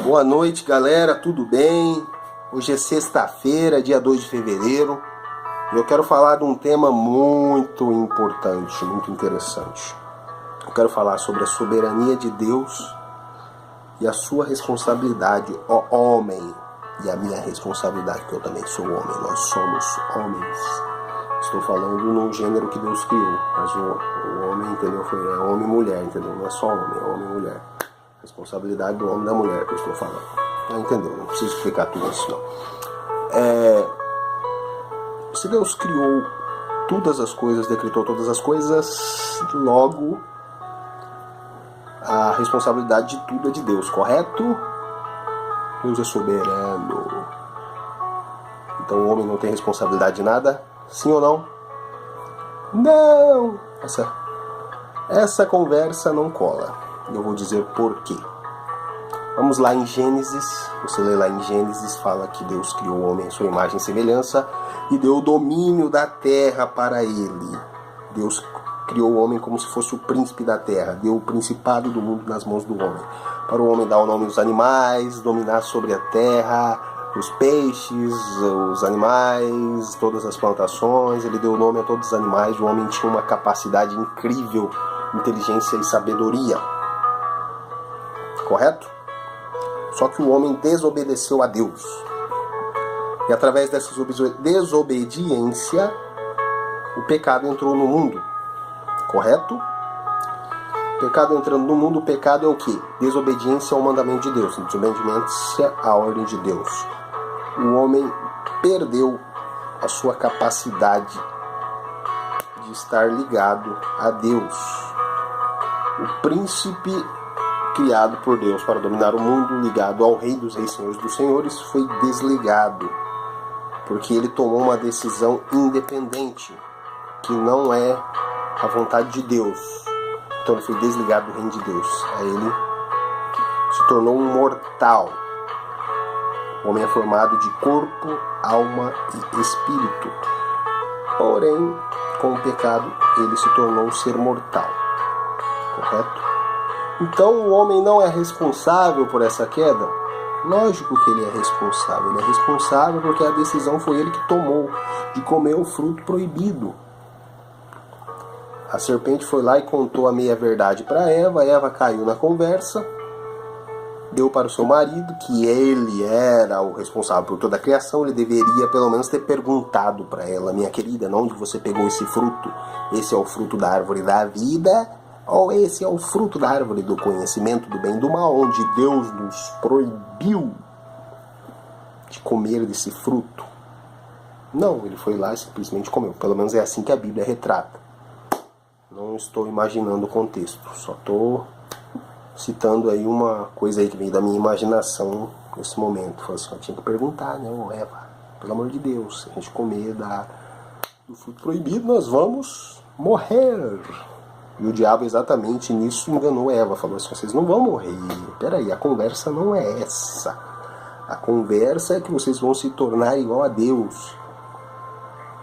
Boa noite, galera, tudo bem? Hoje é sexta-feira, dia 2 de fevereiro, e eu quero falar de um tema muito importante, muito interessante. Eu quero falar sobre a soberania de Deus e a sua responsabilidade, ó homem, e a minha responsabilidade, que eu também sou homem, nós somos homens. Estou falando no gênero que Deus criou, mas o homem, entendeu? É homem e mulher, entendeu? Não é só homem, é homem e mulher. Responsabilidade do homem e da mulher que eu estou falando. Entendeu? Não preciso explicar tudo isso, não. Se Deus criou todas as coisas, decretou todas as coisas, logo a responsabilidade de tudo é de Deus, correto? Deus é soberano. Então o homem não tem responsabilidade de nada? Sim ou não? Não! Essa conversa não cola. Eu vou dizer por quê. Vamos lá em Gênesis. Você lê lá em Gênesis, fala que Deus criou o homem em sua imagem e semelhança e deu o domínio da terra para ele. Deus criou o homem como se fosse o príncipe da terra, deu o principado do mundo nas mãos do homem. Para o homem dar o nome aos animais, dominar sobre a terra, os peixes, os animais, todas as plantações. Ele deu o nome a todos os animais. O homem tinha uma capacidade incrível, inteligência e sabedoria. Correto? Só que o homem desobedeceu a Deus. E através dessa desobediência, o pecado entrou no mundo. Correto? O pecado entrando no mundo, o pecado é o quê? Desobediência ao mandamento de Deus, desobediência à ordem de Deus. O homem perdeu a sua capacidade de estar ligado a Deus. O príncipe criado por Deus para dominar o mundo, ligado ao Rei dos Reis, Senhores dos Senhores, foi desligado, porque ele tomou uma decisão independente, que não é a vontade de Deus. Então ele foi desligado do reino de Deus. Aí ele se tornou um mortal. O homem é formado de corpo, alma e espírito. Porém, com o pecado, ele se tornou um ser mortal. Correto? Então o homem não é responsável por essa queda? Lógico que ele é responsável. Ele é responsável porque a decisão foi ele que tomou de comer o fruto proibido. A serpente foi lá e contou a meia-verdade para Eva. Eva caiu na conversa, deu para o seu marido, que ele era o responsável por toda a criação. Ele deveria pelo menos ter perguntado para ela: minha querida, onde você pegou esse fruto? Esse é o fruto da árvore da vida? Ou esse é o fruto da árvore do conhecimento do bem e do mal, onde Deus nos proibiu de comer desse fruto? Não, ele foi lá e simplesmente comeu. Pelo menos é assim que a Bíblia retrata. Não estou imaginando o contexto, só estou citando aí uma coisa aí que veio da minha imaginação nesse momento. Falei assim, eu tinha que perguntar, né, Eva, pelo amor de Deus, se a gente comer do fruto proibido, nós vamos morrer. E o diabo exatamente nisso enganou Eva, falou assim, vocês não vão morrer. Peraí, a conversa não é essa. A conversa é que vocês vão se tornar igual a Deus.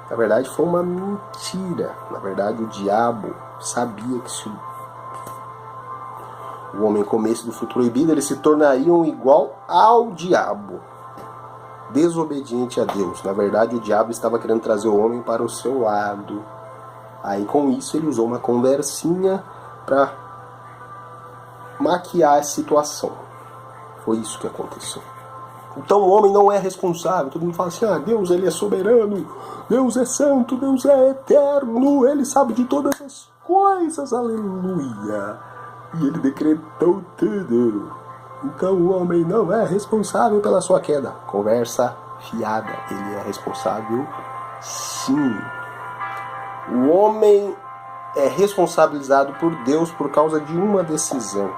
Na verdade foi uma mentira. Na verdade o diabo sabia que se o homem comesse do fruto proibido, eles se tornariam igual ao diabo, desobediente a Deus. Na verdade o diabo estava querendo trazer o homem para o seu lado. Aí com isso ele usou uma conversinha para maquiar a situação. Foi isso que aconteceu. Então o homem não é responsável. Todo mundo fala assim, Deus ele é soberano, Deus é santo, Deus é eterno, ele sabe de todas as coisas, aleluia. E ele decretou tudo. Então o homem não é responsável pela sua queda. Conversa fiada, ele é responsável sim. O homem é responsabilizado por Deus por causa de uma decisão.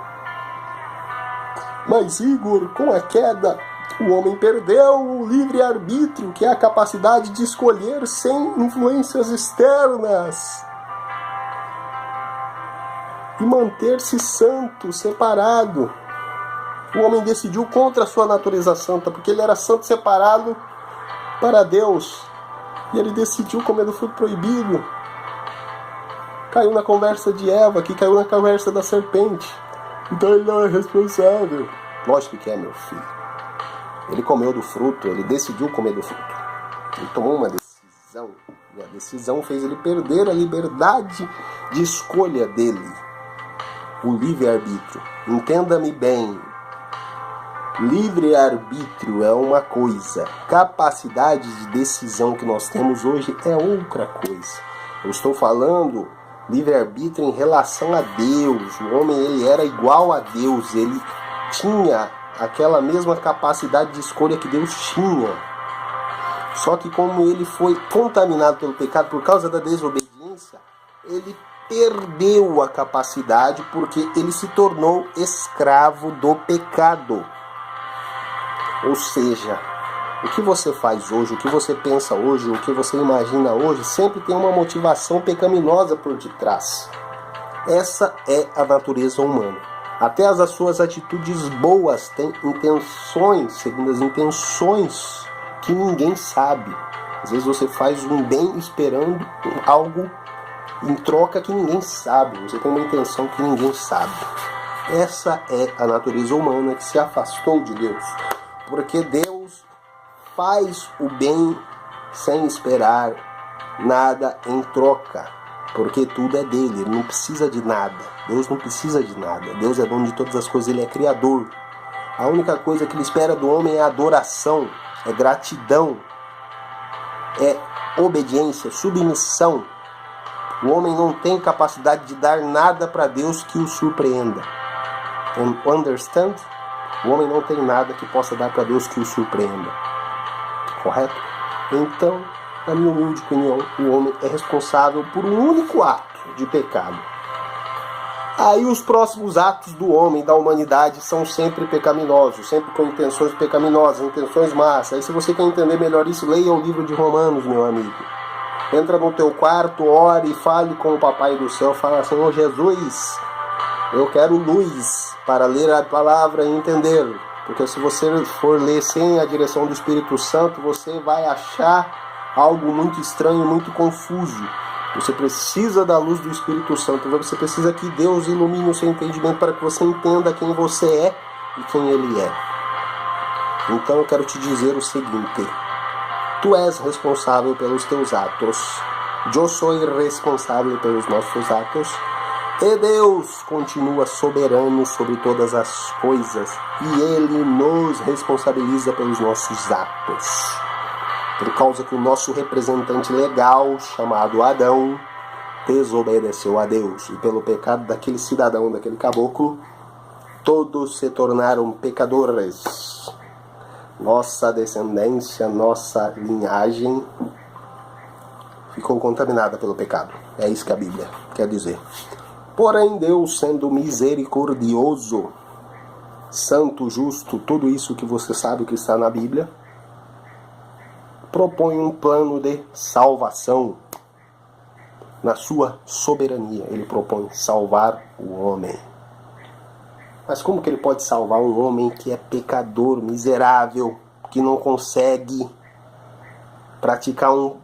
Mas Igor, com a queda, o homem perdeu o livre-arbítrio, que é a capacidade de escolher sem influências externas e manter-se santo, separado. O homem decidiu contra a sua natureza santa, porque ele era santo, separado para Deus. E ele decidiu comer do fruto proibido. Caiu na conversa de Eva, que caiu na conversa da serpente. Então ele não é responsável. Lógico que é, meu filho. Ele comeu do fruto, ele decidiu comer do fruto. Ele tomou uma decisão. E a decisão fez ele perder a liberdade de escolha dele. O livre-arbítrio. Entenda-me bem. Livre-arbítrio é uma coisa. Capacidade de decisão que nós temos hoje é outra coisa. Eu estou falando livre-arbítrio em relação a Deus. O homem, ele era igual a Deus. Ele tinha aquela mesma capacidade de escolha que Deus tinha. Só que como ele foi contaminado pelo pecado por causa da desobediência, ele perdeu a capacidade porque ele se tornou escravo do pecado. Ou seja, o que você faz hoje, o que você pensa hoje, o que você imagina hoje, sempre tem uma motivação pecaminosa por detrás. Essa é a natureza humana. Até as suas atitudes boas têm intenções, segundo as intenções que ninguém sabe. Às vezes você faz um bem esperando algo em troca que ninguém sabe. Você tem uma intenção que ninguém sabe. Essa é a natureza humana que se afastou de Deus. Porque Deus faz o bem sem esperar nada em troca. Porque tudo é dele, ele não precisa de nada. Deus não precisa de nada. Deus é dono de todas as coisas, ele é criador. A única coisa que ele espera do homem é adoração, é gratidão, é obediência, submissão. O homem não tem capacidade de dar nada para Deus que o surpreenda. Understand? O homem não tem nada que possa dar para Deus que o surpreenda. Correto? Então, na minha humilde opinião, o homem é responsável por um único ato de pecado. Aí os próximos atos do homem, da humanidade, são sempre pecaminosos, sempre com intenções pecaminosas, intenções más. Aí se você quer entender melhor isso, leia o livro de Romanos, meu amigo. Entra no teu quarto, ore e fale com o Papai do Céu, fala: Senhor Jesus, eu quero luz para ler a palavra e entender. Porque se você for ler sem a direção do Espírito Santo, você vai achar algo muito estranho, muito confuso. Você precisa da luz do Espírito Santo. Você precisa que Deus ilumine o seu entendimento para que você entenda quem você é e quem Ele é. Então eu quero te dizer o seguinte: tu és responsável pelos teus atos. Eu sou responsável pelos nossos atos. E Deus continua soberano sobre todas as coisas. E Ele nos responsabiliza pelos nossos atos. Por causa que o nosso representante legal, chamado Adão, desobedeceu a Deus. E pelo pecado daquele cidadão, daquele caboclo, todos se tornaram pecadores. Nossa descendência, nossa linhagem ficou contaminada pelo pecado. É isso que a Bíblia quer dizer. Porém, Deus, sendo misericordioso, santo, justo, tudo isso que você sabe que está na Bíblia, propõe um plano de salvação. Na sua soberania, ele propõe salvar o homem. Mas como que ele pode salvar um homem que é pecador, miserável, que não consegue praticar um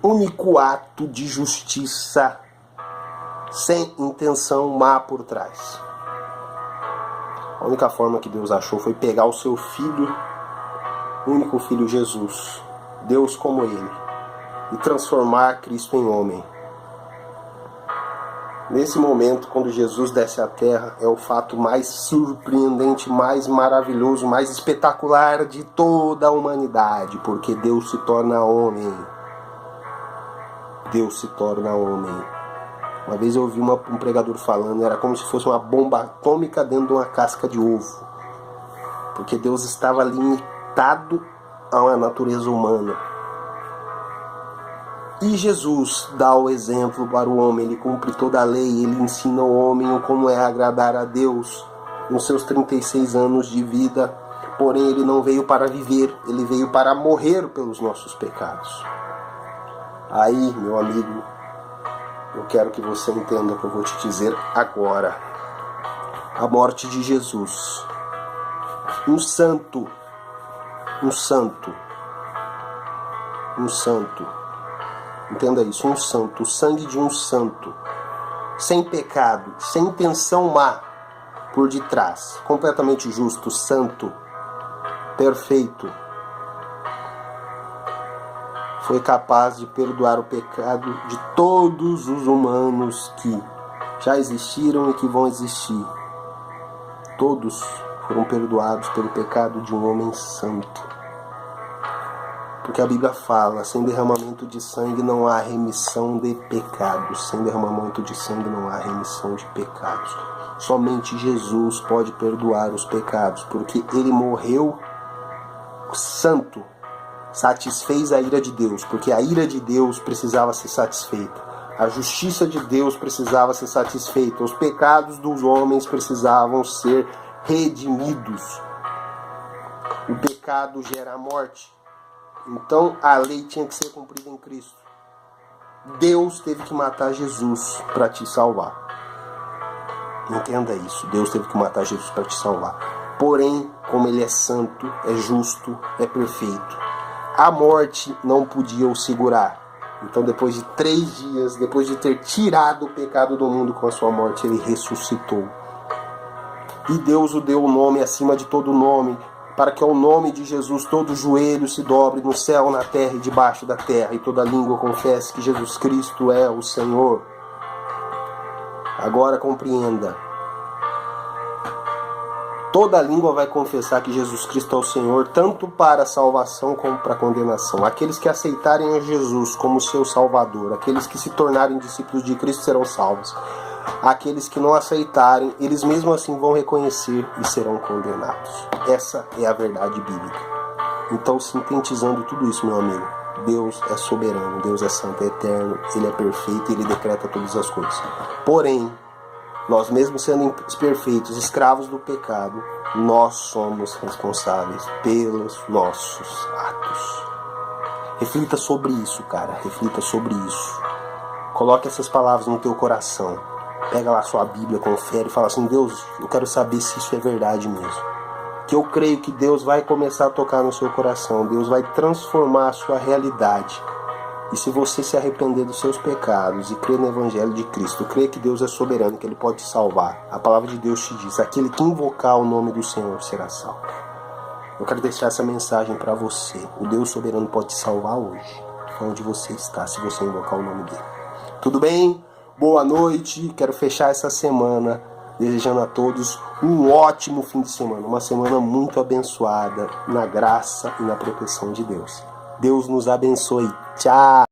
único ato de justiça sem intenção má por trás? A única forma que Deus achou foi pegar o seu filho, único filho Jesus, Deus como ele, e transformar Cristo em homem. Nesse momento, quando Jesus desce à terra, é o fato mais surpreendente, mais maravilhoso, mais espetacular de toda a humanidade, porque Deus se torna homem. Deus se torna homem. Uma vez eu ouvi um pregador falando, era como se fosse uma bomba atômica dentro de uma casca de ovo, porque Deus estava limitado a uma natureza humana. E Jesus dá o exemplo para o homem, ele cumpre toda a lei, ele ensina o homem como é agradar a Deus nos seus 36 anos de vida. Porém, ele não veio para viver, ele veio para morrer pelos nossos pecados. Aí, meu amigo, eu quero que você entenda o que eu vou te dizer agora. A morte de Jesus. Um santo. Entenda isso, um santo, o sangue de um santo, sem pecado, sem intenção má, por detrás, completamente justo, santo, perfeito, foi capaz de perdoar o pecado de todos os humanos que já existiram e que vão existir. Todos foram perdoados pelo pecado de um homem santo. Porque a Bíblia fala, sem derramamento de sangue não há remissão de pecados. Sem derramamento de sangue não há remissão de pecados. Somente Jesus pode perdoar os pecados, porque ele morreu santo, satisfez a ira de Deus, porque a ira de Deus precisava ser satisfeita. A justiça de Deus precisava ser satisfeita. Os pecados dos homens precisavam ser redimidos. O pecado gera a morte. Então a lei tinha que ser cumprida em Cristo. Deus teve que matar Jesus para te salvar. Entenda isso. Deus teve que matar Jesus para te salvar. Porém, como ele é santo, é justo, é perfeito, a morte não podia o segurar. Então depois de 3 dias, depois de ter tirado o pecado do mundo com a sua morte, ele ressuscitou. E Deus o deu o nome acima de todo nome, para que ao nome de Jesus todo joelho se dobre no céu, na terra e debaixo da terra, e toda língua confesse que Jesus Cristo é o Senhor. Agora compreenda. Toda língua vai confessar que Jesus Cristo é o Senhor, tanto para a salvação como para a condenação. Aqueles que aceitarem a Jesus como seu Salvador, aqueles que se tornarem discípulos de Cristo serão salvos. Aqueles que não aceitarem, eles mesmo assim vão reconhecer e serão condenados. Essa é a verdade bíblica. Então, sintetizando tudo isso, meu amigo, Deus é soberano, Deus é santo, é eterno, Ele é perfeito e Ele decreta todas as coisas. Porém, nós mesmo sendo perfeitos, escravos do pecado, nós somos responsáveis pelos nossos atos. Reflita sobre isso, cara, reflita sobre isso. Coloque essas palavras no teu coração. Pega lá sua Bíblia, confere e fala assim: Deus, eu quero saber se isso é verdade mesmo. Que eu creio que Deus vai começar a tocar no seu coração. Deus vai transformar a sua realidade. E se você se arrepender dos seus pecados e crer no Evangelho de Cristo, crer que Deus é soberano, que Ele pode te salvar, a palavra de Deus te diz: aquele que invocar o nome do Senhor será salvo. Eu quero deixar essa mensagem para você. O Deus soberano pode te salvar hoje, onde você está, se você invocar o nome dele. Tudo bem? Boa noite. Quero fechar essa semana desejando a todos um ótimo fim de semana. Uma semana muito abençoada na graça e na proteção de Deus. Deus nos abençoe. Tchau!